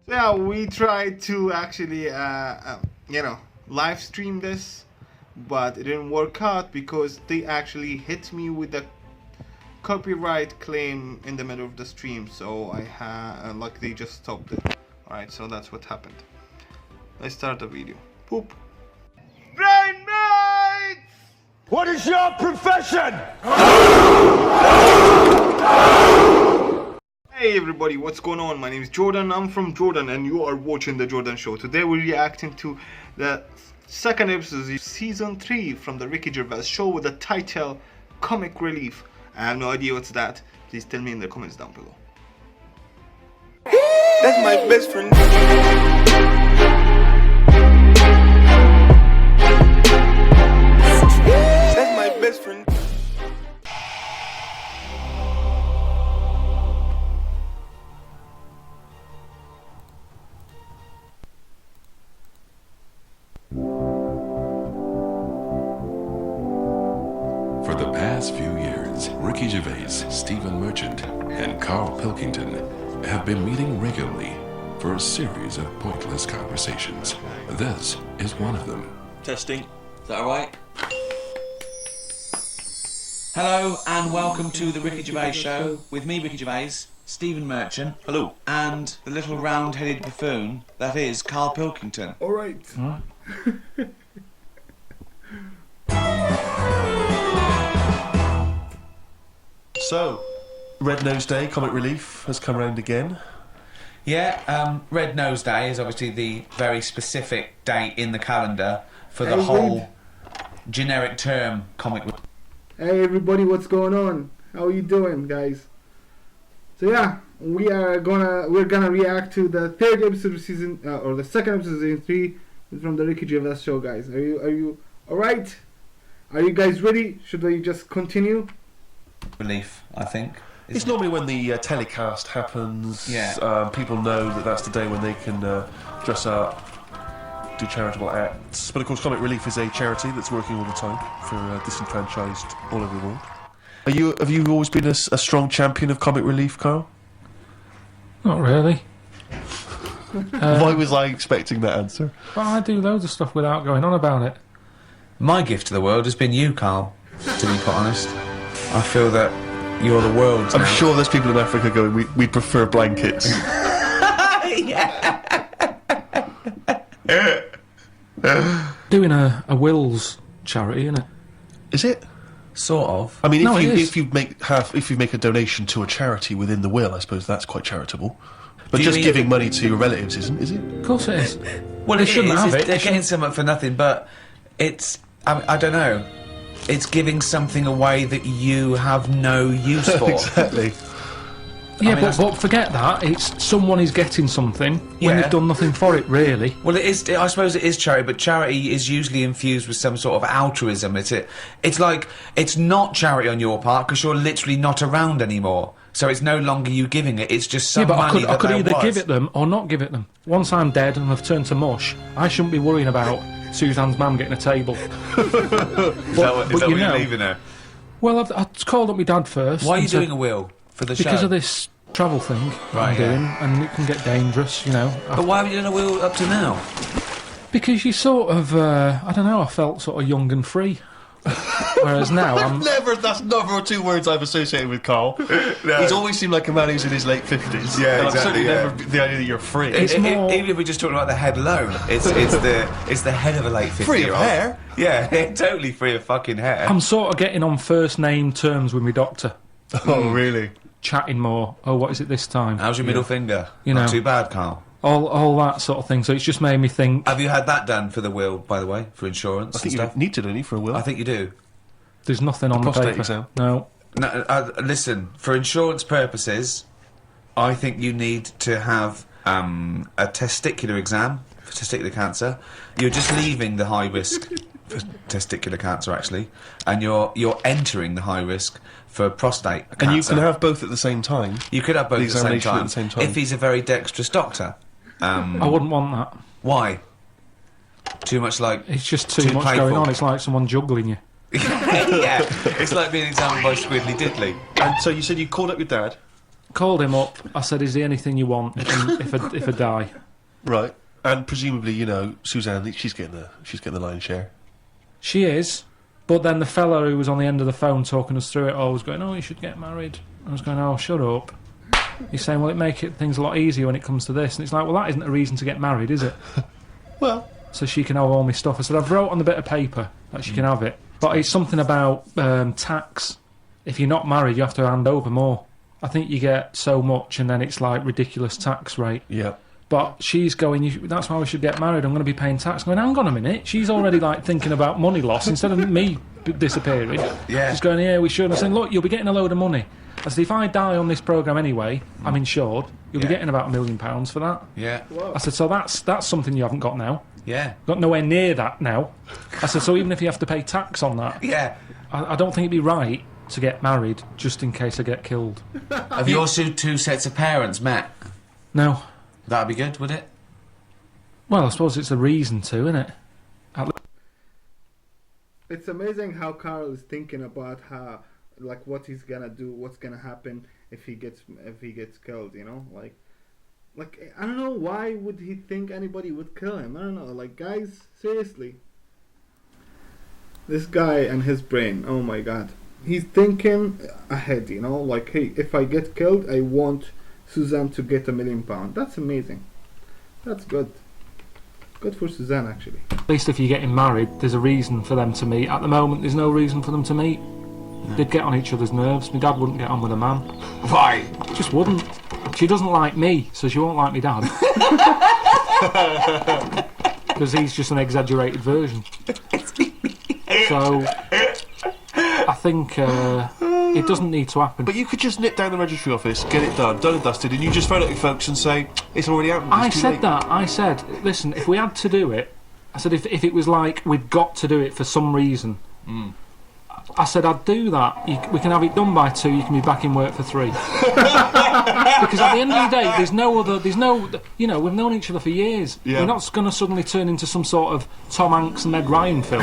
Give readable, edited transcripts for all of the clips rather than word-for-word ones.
Yeah, we tried to actually, live stream this, but it didn't work out because they actually hit me with a copyright claim in the middle of the stream. So like they just stopped it. Alright, so that's what happened. Let's start the video. Poop. Brain mates! What is your profession? Hey everybody, what's going on? My name is Jordan, I'm from Jordan and you are watching The Jordan Show. Today we're reacting to the second episode of Season 3 from the Ricky Gervais show with the title Comic Relief. I have no idea what's that. Please tell me in the comments down below. That's my best friend. That's my best friend. For the past few years, Ricky Gervais, Stephen Merchant, and Carl Pilkington have been meeting regularly for a series of pointless conversations. This is one of them. Testing. Is that alright? Hello and welcome to the Ricky Gervais Show with me, Ricky Gervais, Stephen Merchant. Hello. And the little round-headed buffoon that is Carl Pilkington. Alright. So, Red Nose Day, Comic Relief, has come around again. Yeah, Red Nose Day is obviously the very specific date in the calendar for the whole generic term comic. Hey everybody, what's going on? How are you doing, guys? So yeah, we're gonna react to the third episode of season or the second episode of season 3 from the Ricky Gervais show, guys. Are you all right? Are you guys ready? Should we just continue? Relief, I think. It's normally when the telecast happens. Yeah. People know that that's the day when they can dress up, do charitable acts. But of course, Comic Relief is a charity that's working all the time for disenfranchised all over the world. Have you always been a strong champion of Comic Relief, Carl? Not really. Why was I expecting that answer? Well, I do loads of stuff without going on about it. My gift to the world has been you, Carl, to be quite honest. I feel that you're the world's I'm now. sure there's people in Africa going, we prefer blankets. Doing a wills charity, innit? Is it? Sort of. I mean, No, it is. if you make a donation to a charity within the will, I suppose that's quite charitable. But Do you just mean- giving money to your relatives isn't, is it? Of course it is. Well, They it shouldn't is, have it's- it. They're They getting something for nothing, but it's... I don't know. It's giving something away that you have no use for. Exactly. Yeah, mean, but forget that. It's someone is getting something when Yeah. they've done nothing for it, really. Well, it is. I suppose it is charity, but charity is usually infused with some sort of altruism. It's like it's not charity on your part because you're literally not around anymore. So it's no longer you giving it. It's just some Yeah, but money I could that either there give was. it them or not give it them. Once I'm dead and I've turned to mush, I shouldn't be worrying about Suzanne's mum getting a table. Is that but what you you're know- leaving her? Well, I called up my dad first. Why are you and said, doing a will for the show? Because of this travel thing that Right, I'm yeah. doing, and it can get dangerous, you know. But why haven't you done a will up to now? Because you sort of, I don't know, I felt sort of young and free. Whereas now I'm... That's never two words I've associated with Carl. He's always seemed like a man who's in his late 50s. Yeah, and exactly, I've certainly yeah. never the idea that you're free. It's more- Even if we're just talking about the head alone, it's the head of a late 50-year-old. Free of hair? Yeah, totally free of fucking hair. I'm sort of getting on first name terms with my doctor. Oh, really? Chatting more. Oh, what is it this time? How's your middle finger? You Not know. too bad, Carl. All that sort of thing. So it's just made me think, Have you had that done for the will, by the way, for insurance I think and you stuff? need to, don't you, for a will? I think you do. there's nothing on the prostate paper. exam. No. No, listen, for insurance purposes, I think you need to have a testicular exam for testicular cancer. You're just leaving the high risk for testicular cancer, actually, and you're entering the high risk for prostate cancer. And you can have both at the same time. You could have both the at the same examination time, at the same time. if he's a very dexterous doctor. I wouldn't want that. Why? Too much like... It's just too Too much playful. going on. It's like someone juggling you. Yeah, it's like being examined by Squiddly Diddly. And so you said you called up your dad. Called him up. I said, "Is there anything you want if I die?" Right. And presumably, you know, Suzanne, she's getting the lion's share. She is, but then the fella who was on the end of the phone talking us through it all was going, "Oh, you should get married." I was going, "Oh, shut up." He's saying, "Well, it make things a lot easier when it comes to this," and it's like, "Well, that isn't a reason to get married, is it?" Well, so she can have all my stuff. I said, "I've wrote on the bit of paper that she can have it, but it's something about tax. If you're not married, you have to hand over more. I think you get so much, and then it's like ridiculous tax rate." Yeah. But she's going, "That's why we should get married. I'm going to be paying tax." I'm going, "Hang on a minute." She's already like thinking about money loss instead of me disappearing. Yeah. She's going, "Yeah, we should." I'm saying, "Look, you'll be getting a load of money." I said, "If I die on this programme anyway, I'm insured. You'll be getting about £1 million for that." Yeah. I said, "So that's something you haven't got now. Yeah. Got nowhere near that now." I said, "So even if you have to pay tax on that, Yeah. I don't think it'd be right to get married just in case I get killed." Have your two sets of parents met? No. That'd be good, would it? Well, I suppose it's a reason to, isn't it? It's amazing how Carl is thinking about how, like, what he's gonna do, what's gonna happen if he gets killed. You know, like I don't know, why would he think anybody would kill him? I don't know. Like, guys, seriously, this guy and his brain. Oh my God, he's thinking ahead. You know, like, hey, if I get killed, I want Suzanne to get £1 million. That's amazing. That's good. Good for Suzanne, actually. At least if you're getting married, there's a reason for them to meet. At the moment, there's no reason for them to meet. They'd get on each other's nerves. My dad wouldn't get on with a man. Right. Just wouldn't. She doesn't like me, so she won't like me dad. Because he's just an exaggerated version. So, I think it doesn't need to happen. But you could just nip down the registry office, get it done and dusted, and you just phone up your folks and say, "It's already happened." I said that. I said, "Listen, if we had to do it," I said, if it was like we've got to do it for some reason, I said, "I'd do that. We can have it done by 2, you can be back in work for 3. Because at the end of the day, there's no, you know, we've known each other for years. Yeah. We're not going to suddenly turn into some sort of Tom Hanks and Meg Ryan film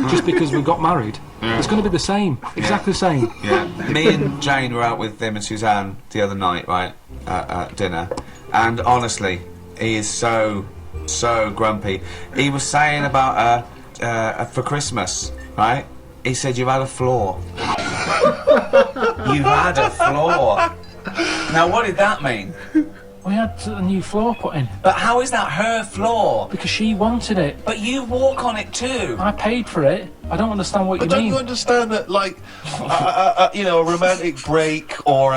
just because we got married. Yeah. It's going to be the same, exactly the same." Yeah. Me and Jane were out with them and Suzanne the other night, right, at dinner, and honestly, he is so grumpy. He was saying about for Christmas, right? He said, "You've had a flaw." You've had a flaw. Now, what did that mean? We had a new floor put in. But how is that her flaw? Because she wanted it. But you walk on it too. I paid for it. I don't understand what you Don't mean. you understand that, like, you know, a romantic break or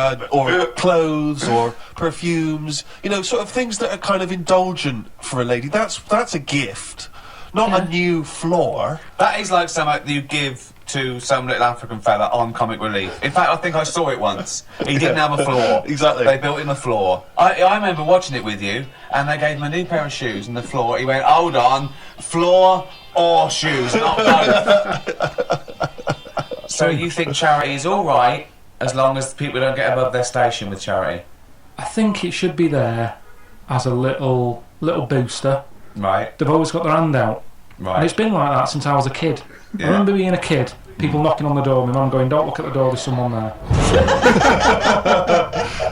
clothes or perfumes, you know, sort of things that are kind of indulgent for a lady, that's a gift, not a new floor. That is like something you give to some little African fella on Comic Relief. In fact, I think I saw it once. He didn't have a floor. Exactly. They built him a floor. I remember watching it with you, and they gave him a new pair of shoes and the floor. He went, "Hold on, floor or shoes, not both." So you think charity is all right as long as people don't get above their station with charity? I think it should be there as a little booster. Right. They've always got their hand out. Right. And it's been like that since I was a kid. Yeah. I remember being a kid, people knocking on the door, my mum going, "Don't look at the door, there's someone there."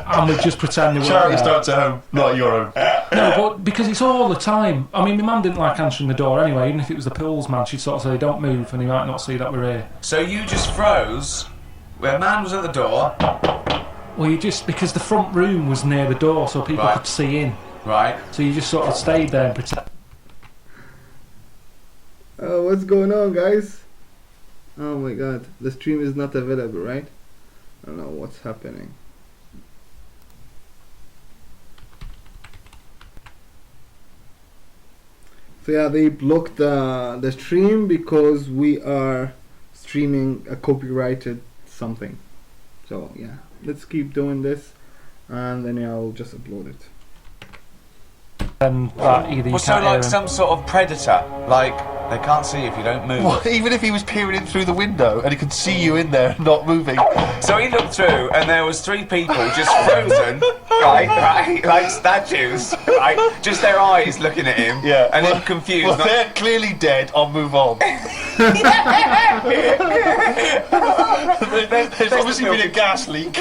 And we'd just pretend they weren't Charity there. starts at home, not at your own. No, but because it's all the time. I mean, my mum didn't like answering the door anyway, even if it was the pools man, she'd sort of say, "Don't move," and he might not see that we're here. So you just froze where a man was at the door. Well, you just, because the front room was near the door so people Right. could see in. Right. So you just sort of stayed there and pretend. What's going on, guys? Oh my God, the stream is not available, right? I don't know what's happening. So yeah, they blocked the stream because we are streaming a copyrighted something. So yeah, let's keep doing this, and then yeah, I'll just upload it. And that either you Well, so can't like hear him. some sort of predator, like they can't see if you don't move. Well, even if he was peering in through the window and he could see you in there not moving. So he looked through and there was 3 people just frozen right, like statues, right? Just their eyes looking at him, Yeah. and him confused. Well, they're clearly dead. I'll move on. There's obviously been a gas leak.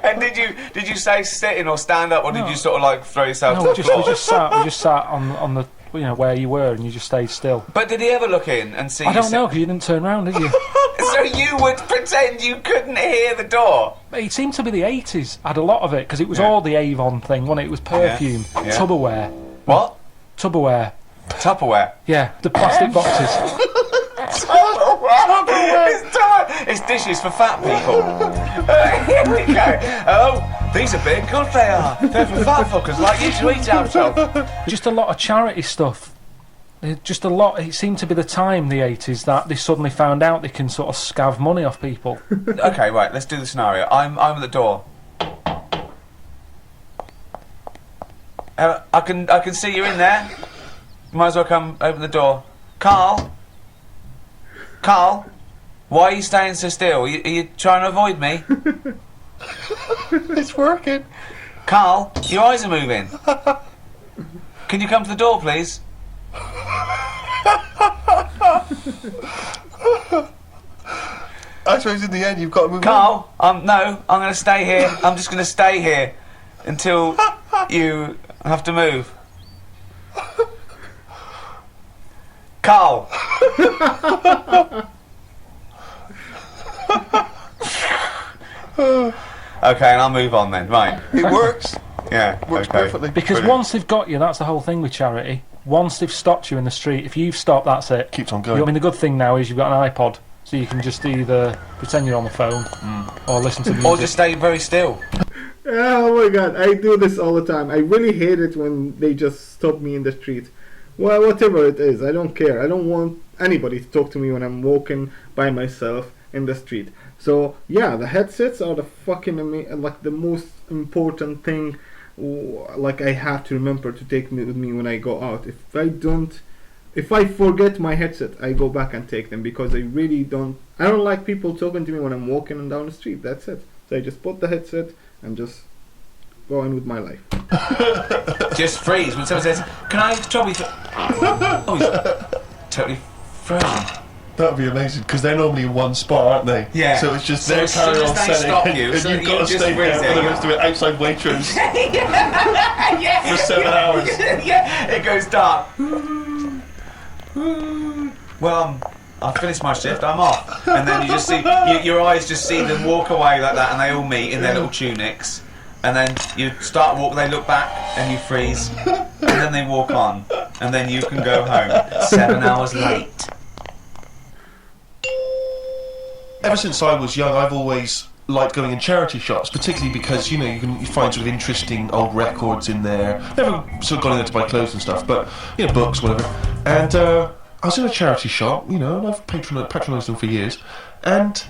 And did you say sitting or stand up, or did you sort of like throw yourself No, to we the just, floor? we just sat on the where you were, and you just stayed still. But did he ever look in and see? I don't know, because you didn't turn round, did you? So you would pretend you couldn't hear the door? It seemed to be the 80s. Had a lot of it, because it was all the Avon thing, wasn't it? It was perfume, Yeah. Tupperware. What? Tupperware. Tupperware. Yeah, the plastic boxes. It's dishes for fat people. Here we go. Oh, these are big. Good they are. They're for fat fuckers like you to eat out of. Just a lot of charity stuff. Just a lot. It seemed to be the time, the 80s, that they suddenly found out they can sort of scav money off people. Okay, right. Let's do the scenario. I'm at the door. I can see you in there. You might as well come open the door. Carl, why are you staying so still? Are you trying to avoid me? It's working. Carl, your eyes are moving. Can you come to the door, please? I suppose in the end you've got to move on. Carl, no, I'm going to stay here. I'm just going to stay here until you have to move. Carl. Okay, and I'll move on then. Right. It works. Yeah. Works okay. perfectly. Because once they've got you, that's the whole thing with charity. Once they've stopped you in the street, if you've stopped, that's it. Keeps on I going. mean, the good thing now is you've got an iPod, so you can just either pretend you're on the phone or listen to music. Or just stay very still. Oh my god, I do this all the time. I really hate it when they just stop me in the street. Well, whatever it is, I don't care. I don't want anybody to talk to me when I'm walking by myself in the street. So yeah, the headsets are the fucking like the most important thing. Like I have to remember to take with me when I go out. If I forget my headset, I go back and take them because I don't like people talking to me when I'm walking down the street. That's it. So I just put the headset and just go on with my life. Just freeze when someone says, "Can I trouble you?" Oh, he's totally frozen. That'd be amazing because they're normally in one spot, aren't they? Yeah. So it's just So their as soon carry as on they setting, stop and you, so you've you got to just stay freeze there there, for the you rest of it outside Waitrose Yeah. for 7 hours. Yeah, it goes dark. Well, I've finished my shift, I'm off. And then you just see, your eyes just see them walk away like that, and they all meet in their little tunics. And then you start walking, they look back, and you freeze. And then they walk on. And then you can go home 7 hours late. Ever since I was young, I've always liked going in charity shops, particularly because, you know, you find sort of interesting old records in there. Never sort of gone in there to buy clothes and stuff, but, you know, books, whatever. And I was in a charity shop, you know, and I've patronised them for years. And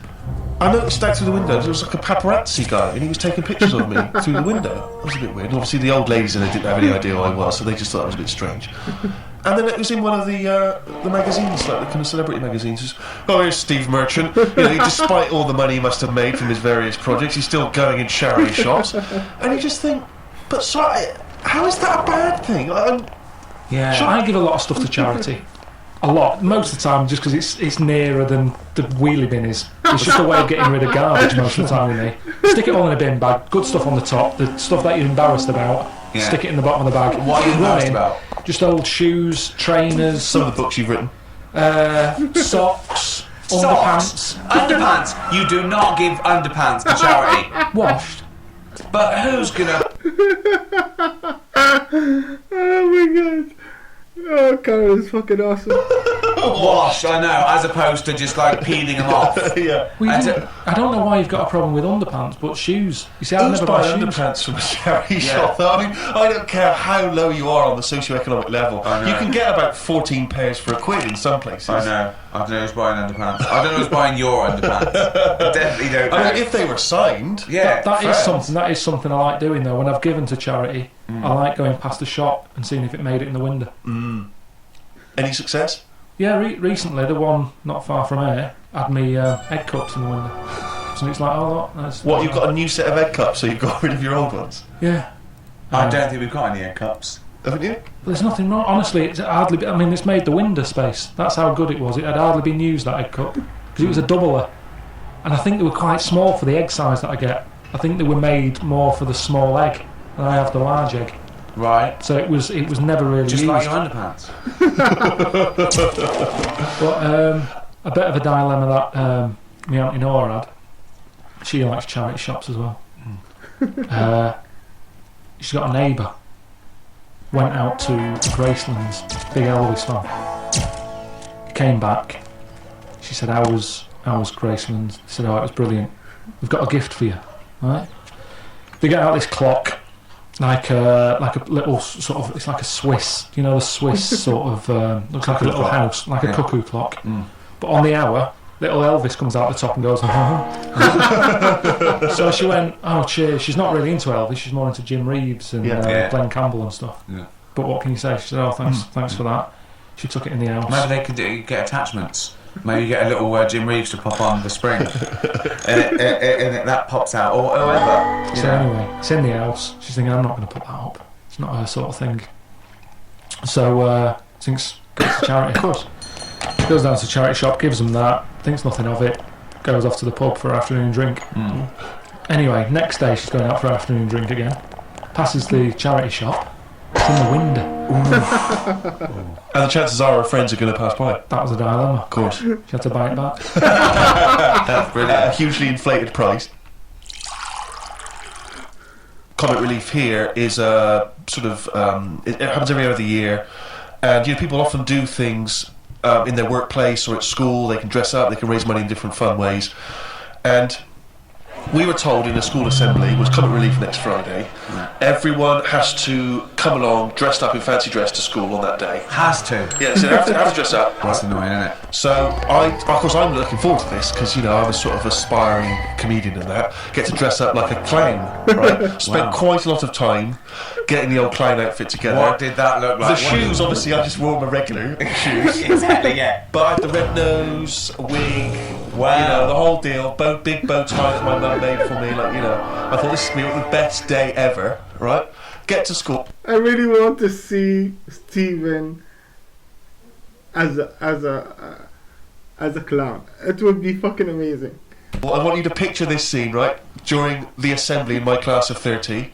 I noticed out through the window there was like a paparazzi guy, and he was taking pictures of me through the window. It was a bit weird. And obviously the old ladies in there didn't have any idea who I was, so they just thought it was a bit strange. And then it was in one of the magazines, like the kind of celebrity magazines. It was, oh, here's Steve Merchant. You know, despite all the money he must have made from his various projects, he's still going in charity shops. And you just think, but sorry, how is that a bad thing? Yeah, I give a lot of stuff to charity. A lot. Most of the time, just because it's nearer than the wheelie bin is. It's just a way of getting rid of garbage most of the time with me. Stick it all in a bin bag, good stuff on the top, the stuff that you're embarrassed about, stick it in the bottom of the bag. What are you embarrassed about? Just old shoes, trainers, Some of the books you've written. socks, underpants. Underpants! You do not give underpants to charity. Washed. But who's gonna... Oh my god. Oh, Carl is fucking awesome. Wash, I know, as opposed to just like peeling them off. Yeah. Well, And I don't know why you've got a problem with underpants, but shoes. You see, I Who's never buy buying shoes. underpants from a charity shop? I mean, I don't care how low you are on the socio-economic level. I know. You can get about 14 pairs for £1 in some places. I know. I don't know who's buying underpants. I don't know who's buying your underpants. I definitely don't know. I mean, if they were signed, Yeah, That fair. is something. That is something I like doing though. When I've given to charity, I like going past the shop and seeing if it made it in the window. any success? Yeah, recently the one not far from here had me egg cups in the window. cups, and it's like, oh, look, that's... What, you've got a new set of egg cups, so you've got rid of your old ones? Yeah. I don't think we've got any egg cups. Haven't you? There's nothing wrong. Honestly, it's hardly... I mean, it's made the window space. That's how good it was. It had hardly been used, that egg cup, because it was a doubler. And I think they were quite small for the egg size that I get. I think they were made more for the small egg, and I have the large egg. Right. So it was never really Just used. like your underpants. But a bit of a dilemma that my Auntie Nora had. She likes charity shops as well. She's got a neighbour. Went out to Graceland's, big Elvis fan. Came back. She said, "How was Graceland's?" She said, "Oh, it was brilliant. We've got a gift for you." Right? They get out this clock. Like a little sort of, it's like a Swiss, you know, the Swiss sort of, looks like a little house, like a cuckoo clock. But on the hour, little Elvis comes out the top and goes, So she went, oh, cheers. She's not really into Elvis, she's more into Jim Reeves and Glenn Campbell and stuff. Yeah. But what can you say? She said, oh, thanks for that. She took it in the house. Maybe they could get attachments. Maybe you get a little Jim Reeves to pop on the spring, and that pops out, or whatever. So anyway, it's in the house. She's thinking, I'm not going to put that up. It's not her sort of thing. So thinks, goes to charity. Of course, goes down to the charity shop, gives them that. Thinks nothing of it. Goes off to the pub for afternoon drink. Anyway, next day she's going out for afternoon drink again. Passes the charity shop. It's in the window. And the chances are her friends are going to pass by. That was a dilemma. Of course. She had to buy it back. That's brilliant. A hugely inflated price. Comic relief here is a sort of it happens every other year, and people often do things in their workplace or at school. They can dress up, they can raise money in different fun ways, and we were told in a school assembly, was Comic Relief next Friday, everyone has to come along dressed up in fancy dress to school on that day. Has to. Yeah, so they have to dress up. That's annoying, isn't it? So, of course, I'm looking forward to this because, I'm a sort of aspiring comedian and that. Get to dress up like a clown, right? Spent quite a lot of time getting the old clown outfit together. What did that look like? The shoes, obviously, I just wore my regular shoes. Exactly, yeah. But I had the red nose, a wig, wow. The whole deal, big bow tie that my mum made for me, I thought this is going to be the best day ever, right? Get to school. I really want to see Stephen as a clown. It would be fucking amazing. Well, I want you to picture this scene, right? During the assembly in my class of 30.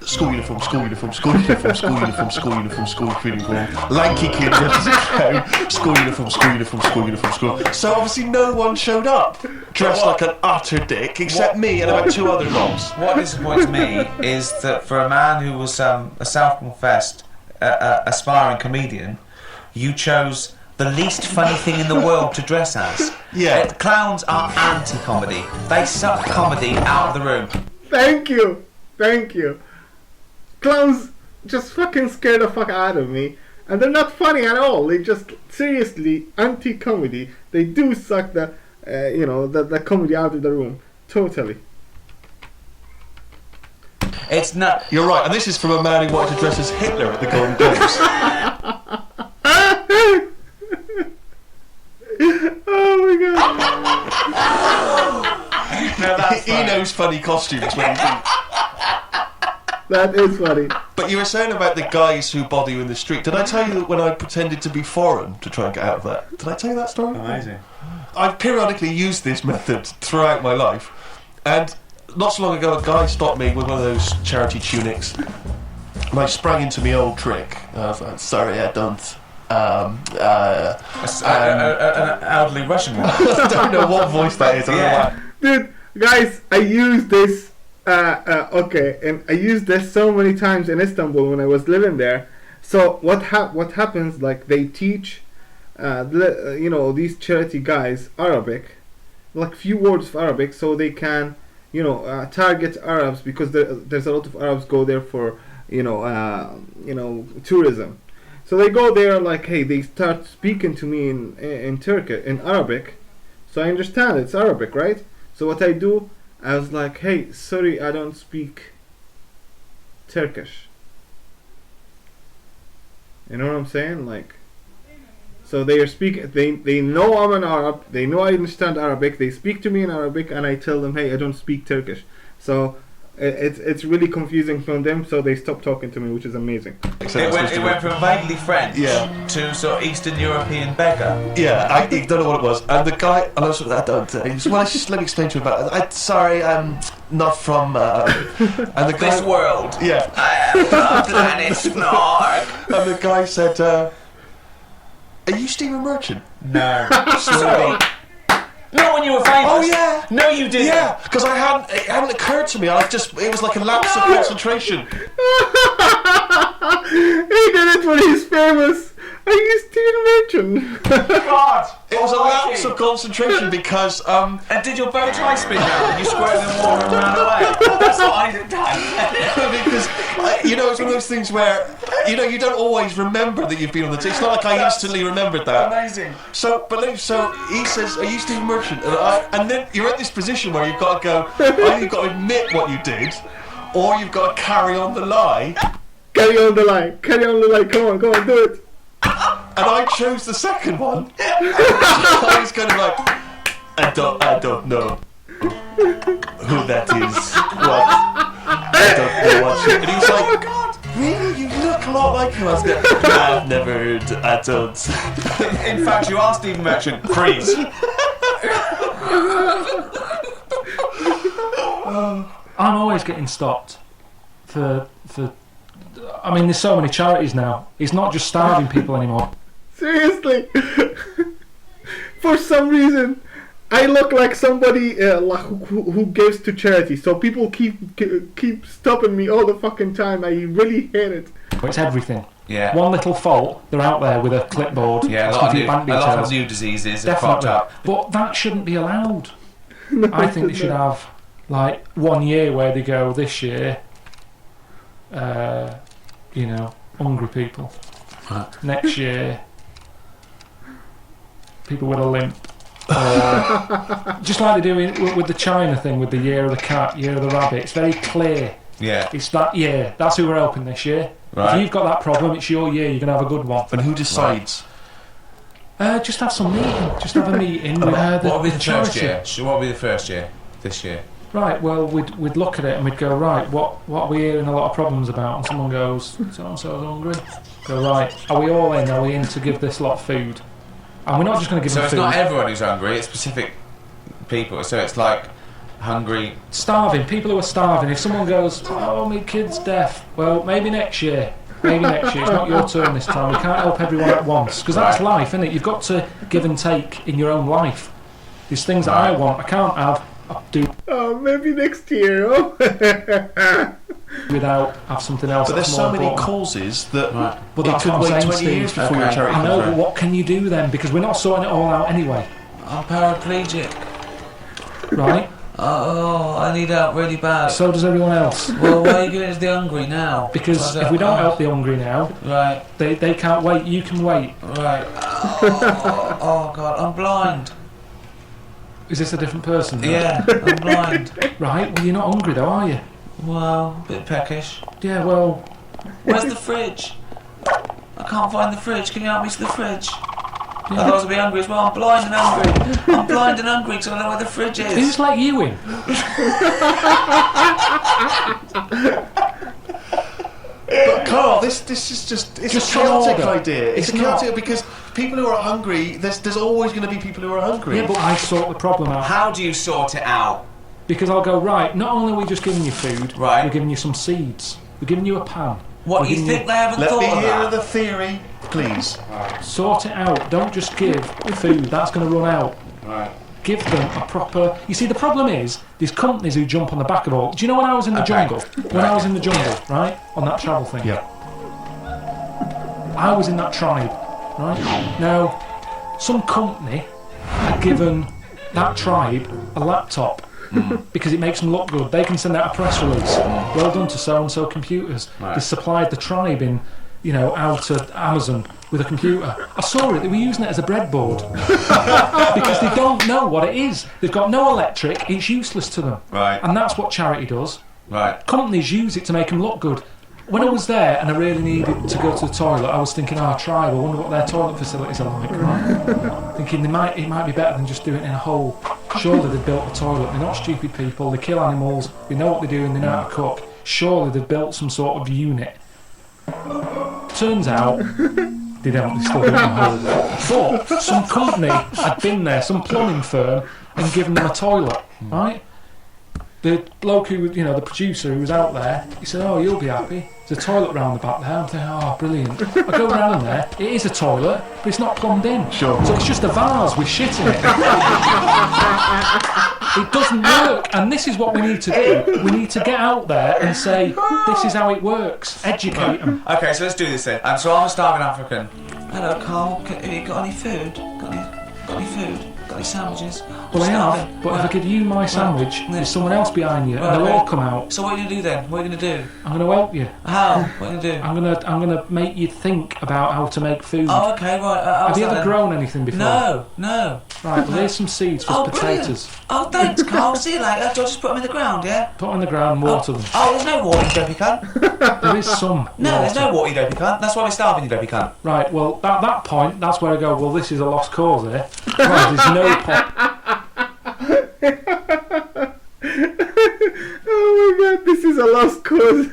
School uniform, school uniform, school uniform, school uniform, school uniform, school uniform. Lanky kid dressed as a clown. School uniform, school uniform, school uniform, school. So obviously no one showed up dressed like an utter dick except me and about two other knobs. What disappoints me is that for a man who was a self-confessed aspiring comedian, you chose the least funny thing in the world to dress as. Yeah. Clowns are anti-comedy. They suck comedy out of the room. Thank you. Clowns just fucking scare the fuck out of me, and they're not funny at all. They just seriously anti-comedy. They do suck the comedy out of the room totally. It's not. You're right, and this is from a man who wanted to dress as Hitler at the Golden Globes. Oh my god. No, he knows funny costumes when he thinks. That is funny. But you were saying about the guys who bother you in the street. Did I tell you that when I pretended to be foreign to try and get out of that? Did I tell you that story? Amazing. I've periodically used this method throughout my life, and not so long ago a guy stopped me with one of those charity tunics, and I sprang into my old trick. I was like, sorry, I don't. An elderly Russian one. I don't know what voice that is. Yeah. Dude, guys, I used this. And I used this so many times in Istanbul when I was living there. So what happens? Like they teach, these charity guys Arabic, like few words of Arabic, so they can, target Arabs because there's a lot of Arabs go there for, tourism. So they go there like, hey, they start speaking to me in Turkish, in Arabic, so I understand it's Arabic, right? So what I do. I was like, hey, sorry, I don't speak Turkish. You know what I'm saying? Like, So they know I'm an Arab. They know I understand Arabic. They speak to me in Arabic, and I tell them, hey, I don't speak Turkish. So it's really confusing from them. So they stop talking to me, which is amazing. It went from vaguely French to sort of Eastern European beggar. Yeah, I don't know what it was. And the guy, and I was like, just let me explain to you about it. Sorry, I'm not from and the guy, This world. Yeah. I am from planet Snork. And the guy said, "Are you Stephen Merchant?" No. Sorry. Not when you were famous. Oh yeah. No, you didn't. Yeah, because it hadn't occurred to me. It was like a lapse of concentration. He did it when he's famous. Are you Stephen Merchant? God. It was a lapse of concentration because And did your bow tie spin round? You squirted in water and ran away. That's what I did. because it's one of those things where you don't always remember that you've been on the. It's not like I instantly remembered that. Amazing. So he says, "Are you Stephen Merchant?" And then you're at this position where you've got to go. Either you've got to admit what you did, or you've got to carry on the lie. Carry on the line. Come on, do it. And I chose the second one. I was kind of like, I don't know who that is. What? I don't know what. And he was like, really? You look a lot like him. I was like, I've never heard. I don't. In fact, you are Stephen Merchant. Freeze. I'm always getting stopped for. I mean, there's so many charities now. It's not just starving people anymore. Seriously. For some reason, I look like somebody who gives to charity. So people keep stopping me all the fucking time. I really hate it. It's everything. Yeah. One little fault, they're out there with a clipboard. Yeah, a lot of new diseases have popped Definitely. up. But that shouldn't be allowed. I think they should have, like, 1 year where they go, this year, hungry people. Right. Next year, people with a limp. Or just like they do with the China thing, with the year of the cat, year of the rabbit. It's very clear. Yeah. It's that year. That's who we're helping this year. Right. If you've got that problem, it's your year. You're going to have a good one. And who decides? Just have some meeting. Just have a meeting with What will be the charity. first year? So what will be the first year? This year? Right, well, we'd look at it and we'd go, right, what are we hearing a lot of problems about? And someone goes, so-and-so's hungry. Go, right, are we all in? Are we in to give this lot food? And we're not just going to give them food. So it's not everyone who's hungry, it's specific people. So it's like hungry... Starving, people who are starving. If someone goes, oh, my kid's deaf, well, maybe next year. Maybe next year. It's not your turn this time. We can't help everyone at once. Because that's life, isn't it? You've got to give and take in your own life. There's things that I want, I can't have. Oh, maybe next year. Oh. Without have something else. But there's that's so more many important. causes that But it that's could what I'm wait saying, 20 years Steve. before your charity I know, comes but around. what can you do then? Because we're not sorting it all out anyway. I'm paraplegic. Right? Oh, I need help really bad. So does everyone else. Well, why are you going to the hungry now? Because if we don't help the hungry now, right, they can't wait. You can wait. Right. Oh God, I'm blind. Is this a different person? Now? Yeah, I'm blind. Right. Well, you're not hungry though, are you? Well, a bit peckish. Yeah. Well. Where's the fridge? I can't find the fridge. Can you help me to the fridge? Otherwise I'll be hungry as well. I'm blind and hungry. I'm blind and hungry because I don't know where the fridge is. Who's let you in? But Carl, this is just a chaotic idea. It's a chaotic because people who are hungry, there's always going to be people who are hungry. Yeah, but I sort the problem out. How do you sort it out? Because I'll go, right, not only are we just giving you food, right, we're giving you some seeds. We're giving you a pan. What, you think they haven't thought of that? Let me hear the theory, please. Sort it out. Don't just give food. That's going to run out. Right. Give them a proper... You see, the problem is, there's companies who jump on the back of all... Do you know when I was in the jungle? When I was in the jungle, right? On that travel thing. Yeah. I was in that tribe, right? Now, some company had given that tribe a laptop because it makes them look good. They can send out a press release. Well done to so-and-so computers. They supplied the tribe in, out of Amazon with a computer. I saw it. They were using it as a breadboard because they don't know what it is. They've got no electric. It's useless to them. Right. And that's what charity does. Right. Companies use it to make them look good. when I was there and I really needed to go to the toilet, I was thinking, tribe, I wonder what their toilet facilities are like, right? Thinking it might be better than just doing it in a hole. Surely they've built a toilet. They're not stupid people. They kill animals. They know what they're doing. They know how to cook. Surely they've built some sort of unit. Turns out they don't. They still do it in a hole. But some company had been there, some plumbing firm, and given them a toilet, right? The bloke who, the producer who was out there, he said, you'll be happy. There's a toilet round the back there. I'm thinking, brilliant. I go round there, it is a toilet, but it's not plumbed in. Sure. So it's just a vase with shit in it. It doesn't work, and this is what we need to do. We need to get out there and say, this is how it works. Educate them. Okay, so let's do this then. So I'm a starving African. Hello, Carl. Have you got any food? Got any food? Got any sandwiches? Well, I have, but if I give you my sandwich, there's someone else behind you, and they'll all come out. So what are you going to do then? What are you going to do? I'm going to help you. How? What are you going to do? I'm gonna make you think about how to make food. Oh, okay, right. Have you ever grown anything before? No. Right, well, here's some seeds for potatoes. Brilliant. Oh, thanks, Carl. See you later. Do I just put them in the ground, yeah? Put them in the ground and water them. Oh, there's no water, you dopey cunt. There is some No, water. there's no water, you dopey cunt. That's why we're starving, you dopey cunt. Right, well, at that point, that's where I go, well, this is a lost cause here. Right, there's no point. Oh my god, this is a lost cause.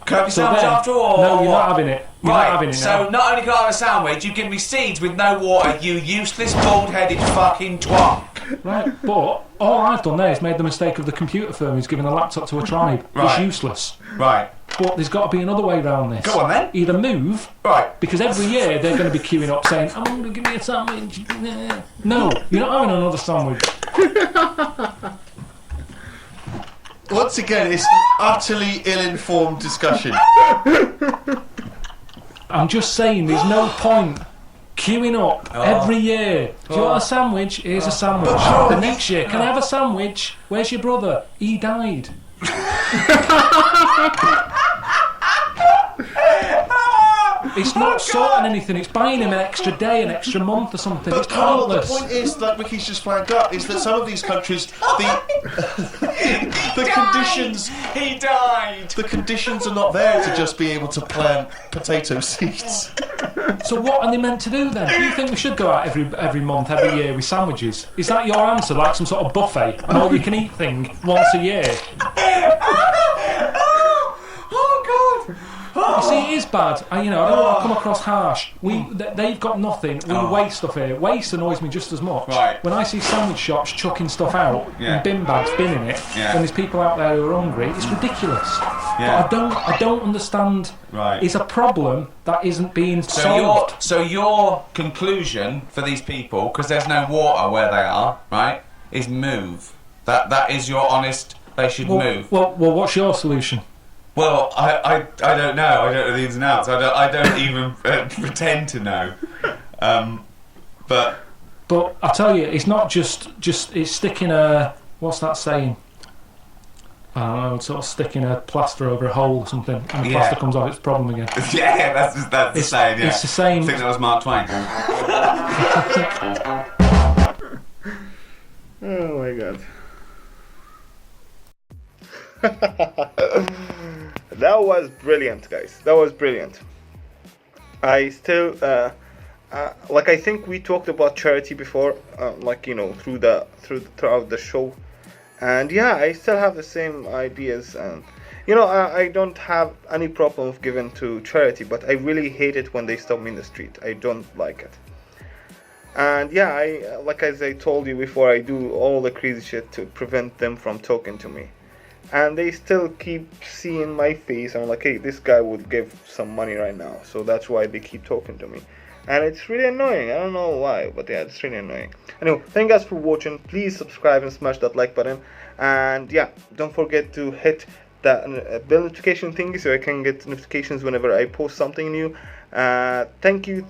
Can I have your sandwich after all? No, you're not having it. You're not having it now. So not only can I have a sandwich, you give me seeds with no water, you useless bald-headed fucking twat. Right, but all I've done there is made the mistake of the computer firm who's given a laptop to a tribe. Right. It's useless. Right. But there's got to be another way around this. Go on then. Either move, Right. because every year they're going to be queuing up saying, I'm going to give me a sandwich. No, you're not having another sandwich. Once again, it's utterly ill-informed discussion. I'm just saying, there's no point queuing up every year. Do you want a sandwich? Here's a sandwich. The next year, can I have a sandwich? Where's your brother? He died. It's not sorting anything, it's buying him an extra day, an extra month or something. But It's Carl, the pointless. point is, like Ricky's just flagged up, is that some of these countries, the conditions... He died! The conditions are not there to just be able to plant potato seeds. So what are they meant to do then? Do you think we should go out every month, every year with sandwiches? Is that your answer, like some sort of buffet, an all-you-can-eat thing once a year? Oh, God! You see, it is bad. I don't want to come across harsh. They've got nothing. We waste stuff here. Waste annoys me just as much. Right. When I see sandwich shops chucking stuff out and bin bags binning it, Yeah. when there's people out there who are hungry, it's ridiculous. Yeah. But I don't understand. Right. It's a problem that isn't being solved. So your conclusion for these people, because there's no water where they are, right, is move. That is your honest. They should move. Well, what's your solution? Well, I don't know. I don't know the ins and outs. I don't even pretend to know. But I tell you, it's not just it's sticking a, what's that saying? I don't know, sort of sticking a plaster over a hole or something, and the plaster comes off, it's a problem again. yeah, that's the same. Yeah, it's the same. I think that was Mark Twain. Oh my god. That was brilliant, guys. That was brilliant. I still, I think we talked about charity before, throughout the show, and yeah, I still have the same ideas, and I don't have any problem of giving to charity, but I really hate it when they stop me in the street. I don't like it. And yeah, as I told you before, I do all the crazy shit to prevent them from talking to me. And they still keep seeing my face. I'm like, hey, this guy would give some money right now. So that's why they keep talking to me. And it's really annoying. I don't know why, but yeah, it's really annoying. Anyway, thank you guys for watching. Please subscribe and smash that like button. And yeah, don't forget to hit the bell notification thingy so I can get notifications whenever I post something new. Thank you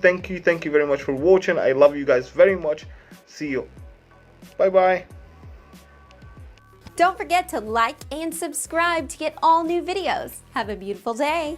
very much for watching. I love you guys very much. See you. Bye bye. Don't forget to like and subscribe to get all new videos. Have a beautiful day.